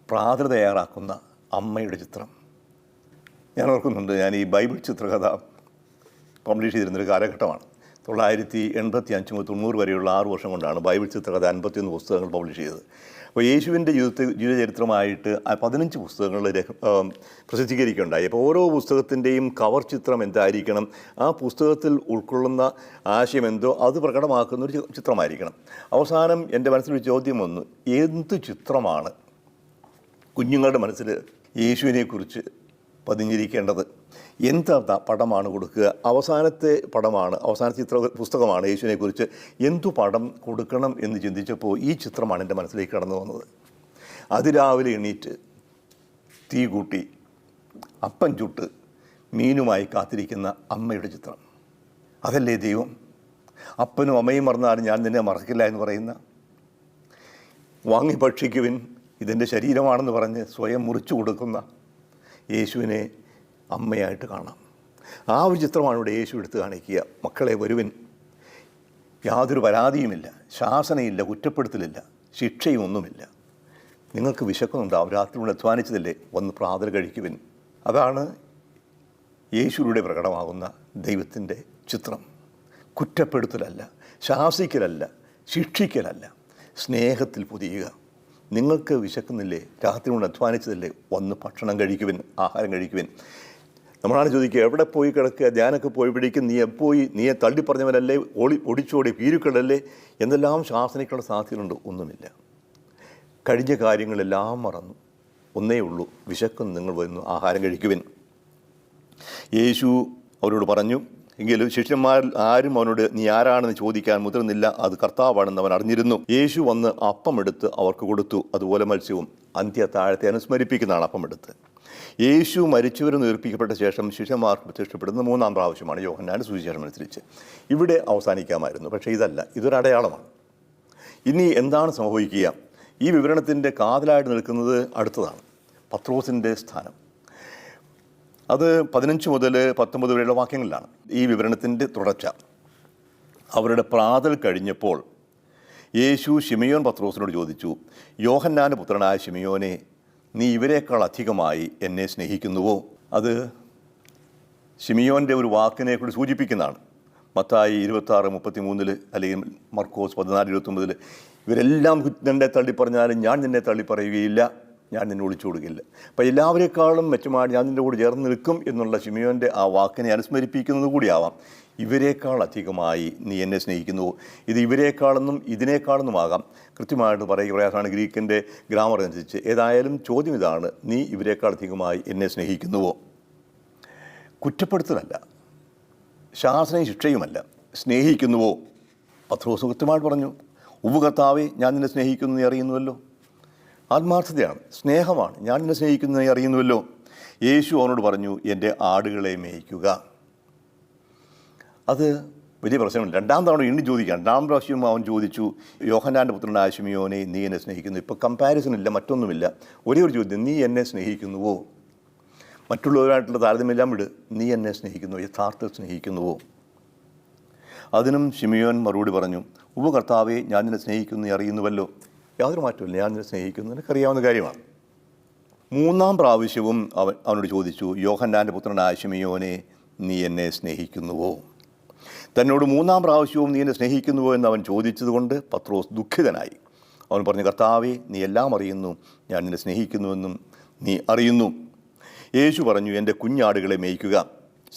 പ്രാതൽ തയ്യാറാക്കുന്ന അമ്മയുടെ ചിത്രം ഞാൻ ഓർക്കുന്നുണ്ട്. ഞാൻ ഈ ബൈബിൾ ചിത്രകഥ പബ്ലിഷ് ചെയ്തിരുന്നൊരു കാലഘട്ടമാണ്. 1985 മുതൽ 90 വരെയുള്ള 6 വർഷം കൊണ്ടാണ് ബൈബിൾ ചിത്രകഥ 51 പുസ്തകങ്ങൾ പബ്ലിഷ് ചെയ്തത്. അപ്പോൾ യേശുവിൻ്റെ ജീവചരിത്രമായിട്ട് 15 പുസ്തകങ്ങൾ പ്രസിദ്ധീകരിക്കുകയുണ്ടായി. അപ്പോൾ ഓരോ പുസ്തകത്തിൻ്റെയും കവർ ചിത്രം എന്തായിരിക്കണം, ആ പുസ്തകത്തിൽ ഉൾക്കൊള്ളുന്ന ആശയം എന്തോ അത് പ്രകടമാക്കുന്നൊരു ചിത്രമായിരിക്കണം. അവസാനം എൻ്റെ മനസ്സിലൊരു ചോദ്യം വന്നു, എന്ത് ചിത്രമാണ് കുഞ്ഞുങ്ങളുടെ മനസ്സിൽ യേശുവിനെക്കുറിച്ച് പതിഞ്ഞിരിക്കേണ്ടത്. എന്താ പടമാണ് കൊടുക്കുക? അവസാനത്തെ പടമാണ്, അവസാനത്തെ പുസ്തകമാണ് യേശുവിനെക്കുറിച്ച്. എന്തു പടം കൊടുക്കണം എന്ന് ചിന്തിച്ചപ്പോൾ ഈ ചിത്രമാണ് എൻ്റെ മനസ്സിലേക്ക് കടന്നു വന്നത്. അതിരാവിലെ എണീറ്റ് തീ കൂട്ടി അപ്പം ചുട്ട് മീനുമായി കാത്തിരിക്കുന്ന അമ്മയുടെ ചിത്രം. അതല്ലേ ദൈവം? അപ്പനും അമ്മയും മറന്നാലും ഞാൻ നിന്നെ മറക്കില്ല എന്ന് പറയുന്ന, വാങ്ങി ഭക്ഷിക്കുവിൻ ഇതെൻ്റെ ശരീരമാണെന്ന് പറഞ്ഞ് സ്വയം മുറിച്ചു കൊടുക്കുന്ന യേശുവിനെ അമ്മയായിട്ട് കാണാം. ആ ഒരു ചിത്രമാണ് ഇവിടെ യേശു എടുത്ത് കാണിക്കുക. മക്കളെ വരുവിൻ, യാതൊരു പരാതിയുമില്ല, ശാസനയില്ല, കുറ്റപ്പെടുത്തലില്ല, ശിക്ഷയും ഒന്നുമില്ല. നിങ്ങൾക്ക് വിശക്കുന്നുണ്ടാവും, രാത്രി കൊണ്ട് അധ്വാനിച്ചതല്ലേ, വന്ന് പ്രാതൽ കഴിക്കുവിൻ. അതാണ് യേശുവിലൂടെ പ്രകടമാകുന്ന ദൈവത്തിൻ്റെ ചിത്രം. കുറ്റപ്പെടുത്തലല്ല, ശാസിക്കലല്ല, ശിക്ഷിക്കലല്ല, സ്നേഹത്തിൽ പൊതിയുക. നിങ്ങൾക്ക് വിശക്കുന്നില്ലേ, രാത്രി കൊണ്ട് അധ്വാനിച്ചതല്ലേ, വന്ന് ഭക്ഷണം കഴിക്കുവിൻ, ആഹാരം കഴിക്കുവിൻ. നമ്മളാണ് ചോദിക്കുക, എവിടെ പോയി കിടക്കുക, ധ്യാനമൊക്കെ പോയി പിടിക്കും, നീയെ തള്ളിപ്പറഞ്ഞവനല്ലേ, ഒടിച്ചോടി പീരുക്കളല്ലേ, എന്തെല്ലാം ശാസനയ്ക്കുള്ള സാധ്യതയുണ്ട്. ഒന്നുമില്ല. കഴിഞ്ഞ കാര്യങ്ങളെല്ലാം മറന്നു. ഒന്നേ ഉള്ളൂ, വിശക്കും, നിങ്ങൾ വരുന്നു, ആഹാരം കഴിക്കുവിൻ. യേശു അവരോട് പറഞ്ഞു. എങ്കിലും ശിഷ്യന്മാരിൽ ആരും അവനോട് നീ ആരാണെന്ന് ചോദിക്കാൻ മുതിർന്നില്ല, അത് കർത്താവാണെന്ന് അവൻ അറിഞ്ഞിരുന്നു. യേശു വന്ന് അപ്പമെടുത്ത് അവർക്ക് കൊടുത്തു, അതുപോലെ മത്സ്യവും. അന്ത്യത്താഴത്തെ അനുസ്മരിപ്പിക്കുന്നതാണ് അപ്പമെടുത്ത്. യേശു മരിച്ചവരും ഉയർപ്പിക്കപ്പെട്ട ശേഷം ശിഷ്യന്മാർക്ക് പ്രത്യക്ഷപ്പെടുന്ന മൂന്നാം പ്രാവശ്യമാണ് യോഹന്നാന്റെ സുവിശേഷം അനുസരിച്ച്. ഇവിടെ അവസാനിക്കാമായിരുന്നു, പക്ഷേ ഇതല്ല, ഇതൊരടയാളമാണ്. ഇനി എന്താണ് സംഭവിക്കുക? ഈ വിവരണത്തിൻ്റെ കാതലായിട്ട് നിൽക്കുന്നത് അടുത്തതാണ്, പത്രോസിൻ്റെ സ്ഥാനം. അത് 15 മുതൽ 19 വരെയുള്ള വാക്യങ്ങളിലാണ് ഈ വിവരണത്തിൻ്റെ തുടർച്ച. അവരുടെ പ്രാതൽ കഴിഞ്ഞപ്പോൾ യേശു ശിമയോൻ പത്രോസിനോട് ചോദിച്ചു, യോഹന്നാന്റെ പുത്രനായ ശിമയോനെ, നീ ഇവരെക്കാൾ അധികമായി എന്നെ സ്നേഹിക്കുന്നുവോ? അത് ശിമയോൻ്റെ ഒരു വാക്കിനെ കൂടി സൂചിപ്പിക്കുന്നതാണ്. മത്തായി 26:33 അല്ലെങ്കിൽ മർക്കോസ് 14:29 ഇവരെല്ലാം നിന്നെ തള്ളിപ്പറഞ്ഞാലും ഞാൻ നിന്നെ തള്ളിപ്പറയുകയില്ല, ഞാൻ നിന്നെ ഒളിച്ചു കൊടുക്കില്ല. അപ്പോൾ എല്ലാവരെക്കാളും മെച്ചമായി ഞാൻ നിൻ്റെ കൂടെ ചേർന്ന് നിൽക്കും എന്നുള്ള ശിമയോൻ്റെ ആ വാക്കിനെ അനുസ്മരിപ്പിക്കുന്നത് കൂടിയാവാം. ഇവരെക്കാൾ അധികമായി നീ എന്നെ സ്നേഹിക്കുന്നുവോ? ഇത് ഇവരെക്കാളെന്നും ഇതിനേക്കാളെന്നുമാകാം. കൃത്യമായിട്ട് പ്രയാസമാണ് ഗ്രീക്കിൻ്റെ ഗ്രാമർ അനുസരിച്ച്. ഏതായാലും ചോദ്യം ഇതാണ്, നീ ഇവരെക്കാൾ അധികമായി എന്നെ സ്നേഹിക്കുന്നുവോ? കുറ്റപ്പെടുത്തലല്ല, ശാസനയും ശിക്ഷയുമല്ല, സ്നേഹിക്കുന്നുവോ? പത്രോസ് കൃത്യമായിട്ട് പറഞ്ഞു, ഉവ്വ് കർത്താവേ, ഞാൻ നിന്നെ സ്നേഹിക്കുന്നു, നീ അറിയുന്നുവല്ലോ. ആത്മാർത്ഥതയാണ്, സ്നേഹമാണ്, ഞാൻ നിന്നെ സ്നേഹിക്കുന്നു, നീ അറിയുന്നുവല്ലോ. യേശു അവനോട് പറഞ്ഞു, എൻ്റെ ആടുകളെ മേയ്ക്കുക. അത് വലിയ പ്രശ്നമില്ല. രണ്ടാം തവണ വീണ്ടും ചോദിക്കാം. രണ്ടാം പ്രാവശ്യം അവൻ ചോദിച്ചു, യോഹന്നാന്റെ പുത്രനായ ശിമയോനെ, നീ എന്നെ സ്നേഹിക്കുന്നു. ഇപ്പോൾ കമ്പാരിസൺ ഇല്ല, മറ്റൊന്നുമില്ല. ഒരേ ഒരു ചോദ്യം, നീ എന്നെ സ്നേഹിക്കുന്നുവോ? മറ്റുള്ളവരായിട്ടുള്ള താരതമ്യമെല്ലാം വിട്. നീ എന്നെ സ്നേഹിക്കുന്നുവോ? യഥാർത്ഥത്തിൽ സ്നേഹിക്കുന്നുവോ? അതിനും ശിമയോൻ മറുപടി പറഞ്ഞു, ഉവ്വ് കർത്താവേ, ഞാൻ നിന്നെ സ്നേഹിക്കുന്നു, നീ അറിയുന്നുവല്ലോ. യാതൊരു മാറ്റമില്ല, ഞാൻ നിന്നെ സ്നേഹിക്കുന്നു, എനിക്കറിയാവുന്ന കാര്യമാണ്. മൂന്നാം പ്രാവശ്യവും അവനോട് ചോദിച്ചു, യോഹന്നാന്റെ പുത്രനായ ശിമയോനെ, നീ എന്നെ സ്നേഹിക്കുന്നുവോ? തന്നോട് മൂന്നാം പ്രാവശ്യവും നീ എന്നെ സ്നേഹിക്കുന്നുവോ എന്ന് അവൻ ചോദിച്ചതുകൊണ്ട് പത്രോസ് ദുഃഖിതനായി. അവൻ പറഞ്ഞു, കർത്താവേ, നീ എല്ലാം അറിയുന്നു, ഞാൻ നിന്നെ സ്നേഹിക്കുന്നുവെന്നും നീ അറിയുന്നു. യേശു പറഞ്ഞു, എൻ്റെ കുഞ്ഞാടുകളെ മേയ്ക്കുക.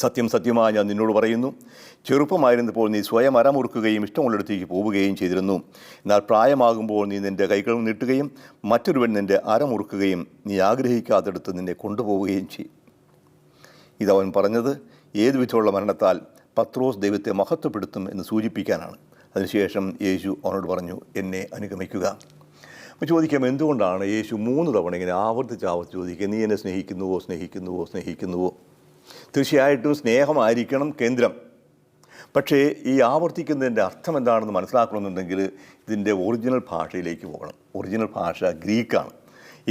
സത്യം സത്യമായി ഞാൻ നിന്നോട് പറയുന്നു, ചെറുപ്പമായിരുന്നപ്പോൾ നീ സ്വയം അരമുറുക്കുകയും ഇഷ്ടമുള്ളിടത്തേക്ക് പോവുകയും ചെയ്തിരുന്നു. എന്നാൽ പ്രായമാകുമ്പോൾ നീ നിൻ്റെ കൈകൾ നീട്ടുകയും മറ്റൊരുവൻ നിൻ്റെ അരമുറുക്കുകയും നീ ആഗ്രഹിക്കാത്തടുത്ത് നിന്നെ കൊണ്ടുപോവുകയും ചെയ്യും. ഇതവൻ പറഞ്ഞത് ഏതു വിധമുള്ള മരണത്താൽ പത്രോസ് ദൈവത്തെ മഹത്വപ്പെടുത്തും എന്ന് സൂചിപ്പിക്കാനാണ്. അതിനുശേഷം യേശു അവനോട് പറഞ്ഞു, എന്നെ അനുഗമിക്കുക. അപ്പോൾ ചോദിക്കാം, എന്തുകൊണ്ടാണ് യേശു 3 തവണ ഇങ്ങനെ ആവർത്തിച്ച് ചോദിക്കുക, നീ എന്നെ സ്നേഹിക്കുന്നുവോ, സ്നേഹിക്കുന്നുവോ, സ്നേഹിക്കുന്നുവോ? തീർച്ചയായിട്ടും സ്നേഹമായിരിക്കണം കേന്ദ്രം. പക്ഷേ ഈ ആവർത്തിക്കുന്നതിൻ്റെ അർത്ഥം എന്താണെന്ന് മനസ്സിലാക്കണമെന്നുണ്ടെങ്കിൽ ഇതിൻ്റെ ഒറിജിനൽ ഭാഷയിലേക്ക് പോകണം. ഒറിജിനൽ ഭാഷ ഗ്രീക്കാണ്.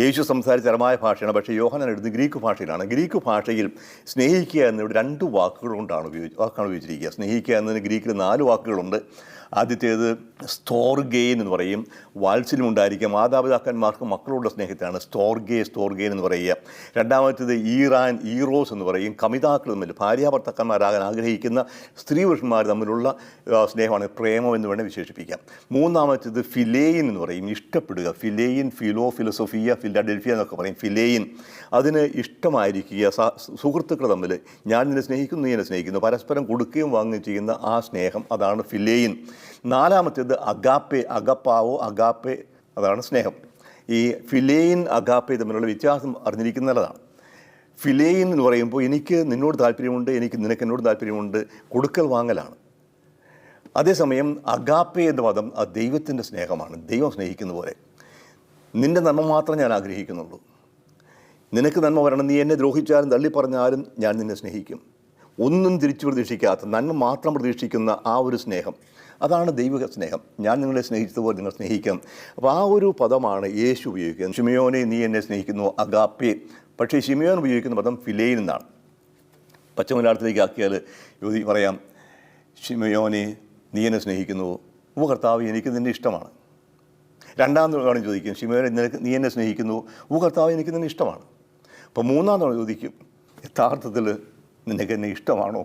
യേശു സംസാരിച്ച അരമായ ഭാഷയാണ്, പക്ഷേ യോഹന്നാൻ എഴുതുന്നത് ഗ്രീക്ക് ഭാഷയിലാണ്. ഗ്രീക്ക് ഭാഷയിൽ സ്നേഹിക്കുക എന്നിവിടെ 2 വാക്കുകൾ കൊണ്ടാണ് ഉപയോഗിച്ചിരിക്കുക. സ്നേഹിക്കുക എന്നതിന് ഗ്രീക്കിൽ 4 വാക്കുകളുണ്ട്. ആദ്യത്തേത് സ്തോർഗെയിൻ എന്ന് പറയും. വാത്സല്യമുണ്ടായിരിക്കുക, മാതാപിതാക്കന്മാർക്ക് മക്കളുടെ സ്നേഹത്തെയാണ് സ്തോർഗെയിൻ എന്ന് പറയുക. രണ്ടാമത്തേത് ഈറോസ് എന്ന് പറയും. കമിതാക്കൾ തമ്മിൽ ഭാര്യാഭർത്താക്കന്മാരാകാൻ ആഗ്രഹിക്കുന്ന സ്ത്രീ പുരുഷന്മാർ തമ്മിലുള്ള സ്നേഹമാണ് പ്രേമം എന്ന് വേണേൽ വിശേഷിപ്പിക്കാം. മൂന്നാമത്തേത് ഫിലേയിൻ എന്ന് പറയും, ഇഷ്ടപ്പെടുക. ഫിലേയിൻ, ഫിലോസഫിയ, ഫിലഡൽഫിയ എന്നൊക്കെ പറയും. ഫിലേയിൻ അതിന് ഇഷ്ടമായിരിക്കുക, സുഹൃത്തുക്കൾ തമ്മിൽ ഞാൻ നിന്നെ സ്നേഹിക്കുന്നു, നീ എന്നെ സ്നേഹിക്കുന്നു, പരസ്പരം കൊടുക്കുകയും വാങ്ങുകയും ചെയ്യുന്ന ആ സ്നേഹം, അതാണ് ഫിലേയിൻ. നാലാമത്തേത് അഗാപ്പെ, അതാണ് സ്നേഹം. ഈ ഫിലേയിൻ അഗാപ്പെ തമ്മിലുള്ള വ്യത്യാസം അറിഞ്ഞിരിക്കുന്നതാണ്. ഫിലേയിൻ എന്ന് പറയുമ്പോൾ എനിക്ക് നിന്നോട് താല്പര്യമുണ്ട്, എനിക്ക് നിനക്ക് എന്നോട് താല്പര്യമുണ്ട്, കൊടുക്കൽ വാങ്ങലാണ്. അതേസമയം അഗാപ്പെ എന്ന പദം അത് ദൈവത്തിൻ്റെ സ്നേഹമാണ്. ദൈവം സ്നേഹിക്കുന്ന പോലെ നിൻ്റെ നന്മ മാത്രം ഞാൻ ആഗ്രഹിക്കുന്നുള്ളൂ. നിനക്ക് നന്മ വരണം, നീ എന്നെ ദ്രോഹിച്ചാലും തള്ളിപ്പറഞ്ഞാലും ഞാൻ നിന്നെ സ്നേഹിക്കും. ഒന്നും തിരിച്ചു പ്രതീക്ഷിക്കാത്ത, നന്മ മാത്രം പ്രതീക്ഷിക്കുന്ന ആ ഒരു സ്നേഹം, അതാണ് ദൈവിക സ്നേഹം. ഞാൻ നിങ്ങളെ സ്നേഹിച്ചതുപോലെ നിങ്ങൾ സ്നേഹിക്കണം. അപ്പോൾ ആ ഒരു പദമാണ് യേശു ഉപയോഗിക്കുന്നത്. ശിമയോനെ നീ എന്നെ സ്നേഹിക്കുന്നു, അഗാപ്പെ. പക്ഷേ ശിമയോൻ ഉപയോഗിക്കുന്ന പദം ഫിലേയിൻ എന്നാണ്. പച്ചമലയാളത്തിലേക്ക് ആക്കിയാൽ യുവതി പറയാം, ശിമയോനെ നീ എന്നെ സ്നേഹിക്കുന്നു, കർത്താവ് എനിക്ക് നിന്നെ ഇഷ്ടമാണ്. രണ്ടാം തവണ ചോദിക്കും, ശിമയോനെ നീ എന്നെ സ്നേഹിക്കുന്നു, കർത്താവ് എനിക്ക് നിന്നെ ഇഷ്ടമാണ്. അപ്പോൾ മൂന്നാം തവണ ചോദിക്കും, യഥാർത്ഥത്തിൽ നിനക്ക് എന്നെ ഇഷ്ടമാണോ?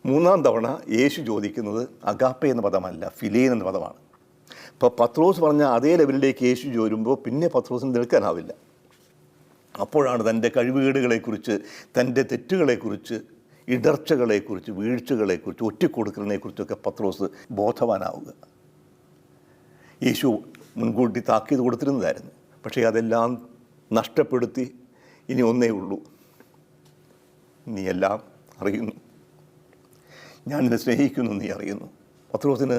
മൂന്നാം തവണ യേശു ചോദിക്കുന്നത് അഗാപ്പെ എന്ന പദമല്ല, ഫിലേൻ എന്ന പദമാണ്. ഇപ്പോൾ പത്രോസ് പറഞ്ഞ അതേ ലെവലിലേക്ക് യേശു ചോരുമ്പോൾ പിന്നെ പത്രോസിന് നിൽക്കാനാവില്ല. അപ്പോഴാണ് തൻ്റെ കഴിവുകേടുകളെക്കുറിച്ച്, തൻ്റെ തെറ്റുകളെക്കുറിച്ച്, ഇടർച്ചകളെക്കുറിച്ച്, വീഴ്ചകളെക്കുറിച്ച്, ഒറ്റിക്കൊടുക്കലിനെക്കുറിച്ചൊക്കെ പത്രോസ് ബോധവാനാവുക. യേശു മുൻകൂട്ടി താക്കീത് കൊടുത്തിരുന്നതായിരുന്നു. പക്ഷേ അതെല്ലാം നഷ്ടപ്പെടുത്തി ഇനി ഒന്നേ ഉള്ളൂ, നീ എല്ലാം അറിയുന്നു, ഞാൻ നിന്നെ സ്നേഹിക്കുന്നു, നീ അറിയുന്നു. പത്രോസിന്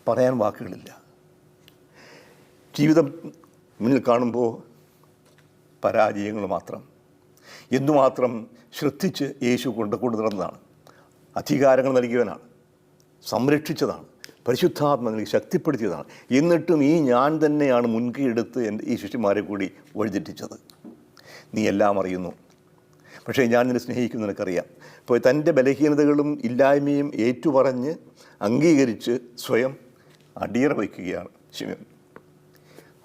പറയാൻ വാക്കുകളില്ല. ജീവിതം മുന്നിൽ കാണുമ്പോൾ പരാജയങ്ങൾ മാത്രം. എന്തുമാത്രം ശ്രദ്ധിച്ച് യേശു കൊണ്ടു നടന്നതാണ്. അധികാരങ്ങൾ നൽകിയവനാണ്, സംരക്ഷിച്ചതാണ്, പരിശുദ്ധാത്മ നൽകി ശക്തിപ്പെടുത്തിയതാണ്. എന്നിട്ടും ഈ ഞാൻ തന്നെയാണ് മുൻകൈ എടുത്ത് ഈ ശിഷ്യന്മാരെ കൂടി വഴിതെറ്റിച്ചത്. നീ എല്ലാം അറിയുന്നു, പക്ഷേ ഞാൻ നിന്നെ സ്നേഹിക്കുന്നു, നിനക്കറിയാം. ഇപ്പോൾ തൻ്റെ ബലഹീനതകളും ഇല്ലായ്മയും ഏറ്റുപറഞ്ഞ് അംഗീകരിച്ച് സ്വയം അടിയറ വയ്ക്കുകയാണ് ശിമയോൻ.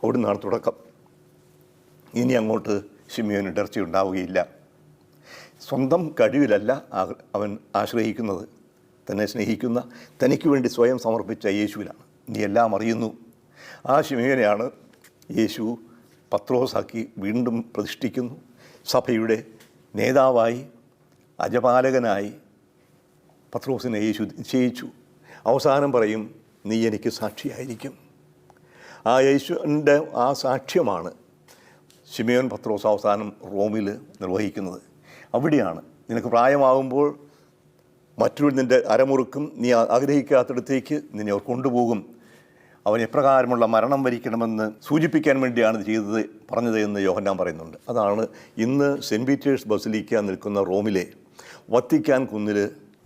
അവിടെ നിന്നാണ് തുടക്കം. ഇനി അങ്ങോട്ട് ശിമയോന് ഇടർച്ച ഉണ്ടാവുകയില്ല. സ്വന്തം കഴിവിലല്ല അവൻ ആശ്രയിക്കുന്നത്, തന്നെ സ്നേഹിക്കുന്ന, തനിക്ക് വേണ്ടി സ്വയം സമർപ്പിച്ച യേശുവിലാണ്. നീ എല്ലാം അറിയുന്നു. ആ ശിമയോനെയാണ് യേശു പത്രോസാക്കി വീണ്ടും പ്രതിഷ്ഠിക്കുന്നു. സഭയുടെ നേതാവായി, അജപാലകനായി പത്രോസിനെ യേശു നിശ്ചയിച്ചു. അവസാനം പറയും, നീ എനിക്ക് സാക്ഷിയായിരിക്കും. ആ യേശുവിൻ്റെ ആ സാക്ഷ്യമാണ് ശിമയോൻ പത്രോസ് അവസാനം റോമിൽ നിർവഹിക്കുന്നത്. അവിടെയാണ് നിനക്ക് പ്രായമാകുമ്പോൾ മറ്റൊരു നിൻ്റെ അരമുറുക്കും, നീ ആഗ്രഹിക്കാത്തിടത്തേക്ക് നിന്നെ അവർ കൊണ്ടുപോകും. അവൻ എപ്രകാരമുള്ള മരണം വരിക്കണമെന്ന് സൂചിപ്പിക്കാൻ വേണ്ടിയാണ് ചെയ്തത് പറഞ്ഞത് എന്ന് യോഹന്നാൻ പറയുന്നുണ്ട്. അതാണ് ഇന്ന് സെൻറ്റ് പീറ്റേഴ്സ് ബസിലിക്ക നിൽക്കുന്ന റോമിലെ വത്തിക്കാൻ കുന്നിൽ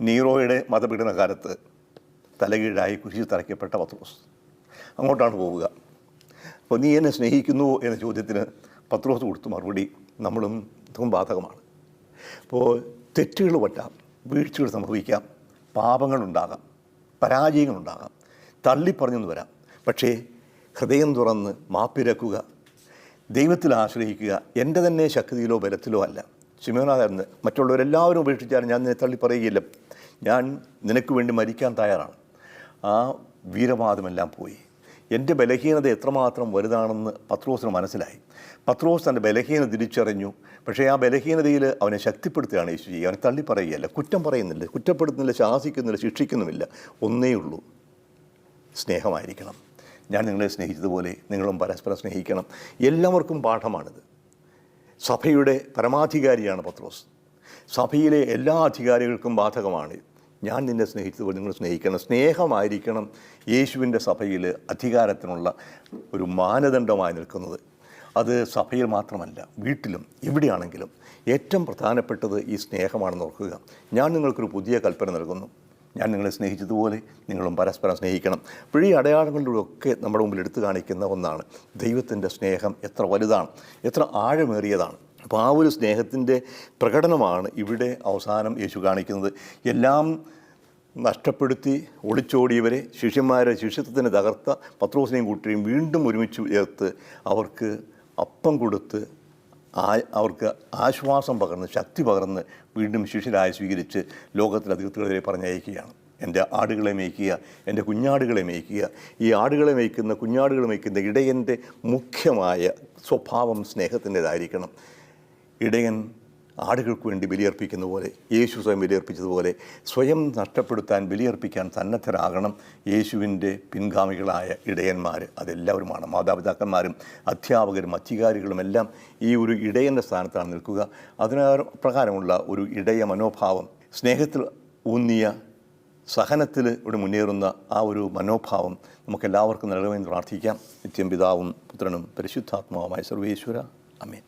നീറോയുടെ മതപീഡന കാലത്ത് തലകീഴായി കുരിശിൽ തറയ്ക്കപ്പെട്ട പത്രോസ്. അങ്ങോട്ടാണ് പോവുക. അപ്പോൾ നീ എന്നെ സ്നേഹിക്കുന്നുവോ എന്ന ചോദ്യത്തിന് പത്രോസ് കൊടുത്ത മറുപടി നമ്മളും ഇതും ബാധകമാണ്. അപ്പോൾ തെറ്റുകൾ പറ്റാം, വീഴ്ചകൾ സംഭവിക്കാം, പാപങ്ങളുണ്ടാകാം, പരാജയങ്ങളുണ്ടാകാം, തള്ളിപ്പറഞ്ഞെന്ന് വരാം. പക്ഷേ ഹൃദയം തുറന്ന് മാപ്പിരക്കുക, ദൈവത്തിൽ ആശ്രയിക്കുക. എൻ്റെ തന്നെ ശക്തിയിലോ ബലത്തിലോ അല്ല. ശിമയോനായിരുന്നു, മറ്റുള്ളവരെല്ലാവരും ഉപേക്ഷിച്ചാലും ഞാൻ നിന്നെ തള്ളിപ്പറയുകയില്ല, ഞാൻ നിനക്ക് വേണ്ടി മരിക്കാൻ തയ്യാറാണ്. ആ വീരവാദമെല്ലാം പോയി. എൻ്റെ ബലഹീനത എത്രമാത്രം വലുതാണെന്ന് പത്രോസിന് മനസ്സിലായി. പത്രോസ് തൻ്റെ ബലഹീനത തിരിച്ചറിഞ്ഞു. പക്ഷേ ആ ബലഹീനതയിൽ അവനെ ശക്തിപ്പെടുത്തുകയാണ് യേശു ചെയ്യുക. അവനെ തള്ളിപ്പറയുകയല്ല, കുറ്റം പറയുന്നില്ല, കുറ്റപ്പെടുത്തുന്നില്ല, ശാസിക്കുന്നില്ല, ശിക്ഷിക്കുന്നുമില്ല. ഒന്നേ ഉള്ളൂ, സ്നേഹമായിരിക്കണം. ഞാൻ നിങ്ങളെ സ്നേഹിച്ചതുപോലെ നിങ്ങളും പരസ്പരം സ്നേഹിക്കണം. എല്ലാവർക്കും പാഠമാണിത്. സഭയുടെ പരമാധികാരിയാണ് പത്രോസ്. സഭയിലെ എല്ലാ അധികാരികൾക്കും ബാധകമാണ്. ഞാൻ നിന്നെ സ്നേഹിച്ചതുപോലെ നിങ്ങൾ സ്നേഹിക്കണം. സ്നേഹമായിരിക്കണം യേശുവിൻ്റെ സഭയിൽ അധികാരത്തിനുള്ള ഒരു മാനദണ്ഡമായി നിൽക്കുന്നത്. അത് സഭയിൽ മാത്രമല്ല, വീട്ടിലും എവിടെയാണെങ്കിലും ഏറ്റവും പ്രധാനപ്പെട്ടത് ഈ സ്നേഹമാണെന്ന് ഓർക്കുക. ഞാൻ നിങ്ങൾക്കൊരു പുതിയ കൽപ്പന നൽകുന്നു, ഞാൻ നിങ്ങളെ സ്നേഹിച്ചതുപോലെ നിങ്ങളും പരസ്പരം സ്നേഹിക്കണം. അപ്പോൾ ഈ അടയാളങ്ങളിലൂടെയൊക്കെ നമ്മുടെ മുമ്പിൽ എടുത്തു കാണിക്കുന്ന ഒന്നാണ് ദൈവത്തിൻ്റെ സ്നേഹം എത്ര വലുതാണ്, എത്ര ആഴമേറിയതാണ്. അപ്പോൾ ആ ഒരു സ്നേഹത്തിൻ്റെ പ്രകടനമാണ് ഇവിടെ അവസാനം യേശു കാണിക്കുന്നത്. എല്ലാം നഷ്ടപ്പെടുത്തി ഒളിച്ചോടിയവരെ, ശിഷ്യന്മാരെ ശിഷ്യത്വത്തിന് തകർത്ത പത്രോസിനെയും കൂട്ടിയും വീണ്ടും ഒരുമിച്ച് ചേർത്ത് അവർക്ക് അപ്പം കൊടുത്ത് അവർക്ക് ആശ്വാസം പകർന്ന്, ശക്തി പകർന്ന് വീണ്ടും ശിഷ്യരായി സ്വീകരിച്ച് ലോകത്തിൽ അതിർത്തികളെ പറഞ്ഞയക്കുകയാണ്. എൻ്റെ ആടുകളെ മേയ്ക്കുക, എൻ്റെ കുഞ്ഞാടുകളെ മേയ്ക്കുക. ഈ ആടുകളെ മേയ്ക്കുന്ന, കുഞ്ഞാടുകളെ മേയ്ക്കുന്ന ഇടയൻ്റെ മുഖ്യമായ സ്വഭാവം സ്നേഹത്തിൻ്റെതായിരിക്കണം. ഇടയൻ ആടുകൾക്ക് വേണ്ടി ബലിയർപ്പിക്കുന്ന പോലെ, യേശു സ്വയം ബലിയർപ്പിച്ചതുപോലെ സ്വയം നഷ്ടപ്പെടുത്താൻ ബലിയർപ്പിക്കാൻ സന്നദ്ധരാകണം യേശുവിൻ്റെ പിൻഗാമികളായ ഇടയന്മാർ. അതെല്ലാവരുമാണ്. മാതാപിതാക്കന്മാരും അധ്യാപകരും അധികാരികളും എല്ലാം ഈ ഒരു ഇടയൻ്റെ സ്ഥാനത്താണ് നിൽക്കുക. അതിന് പ്രകാരമുള്ള ഒരു ഇടയ മനോഭാവം, സ്നേഹത്തിൽ ഊന്നിയ സഹനത്തിൽ ഇവിടെ മുന്നേറുന്ന ആ ഒരു മനോഭാവം നമുക്കെല്ലാവർക്കും നൽകണമെന്ന് പ്രാർത്ഥിക്കാം. നിത്യം പിതാവും പുത്രനും പരിശുദ്ധാത്മാവുമായ സർവേശ്വര. ആമേൻ.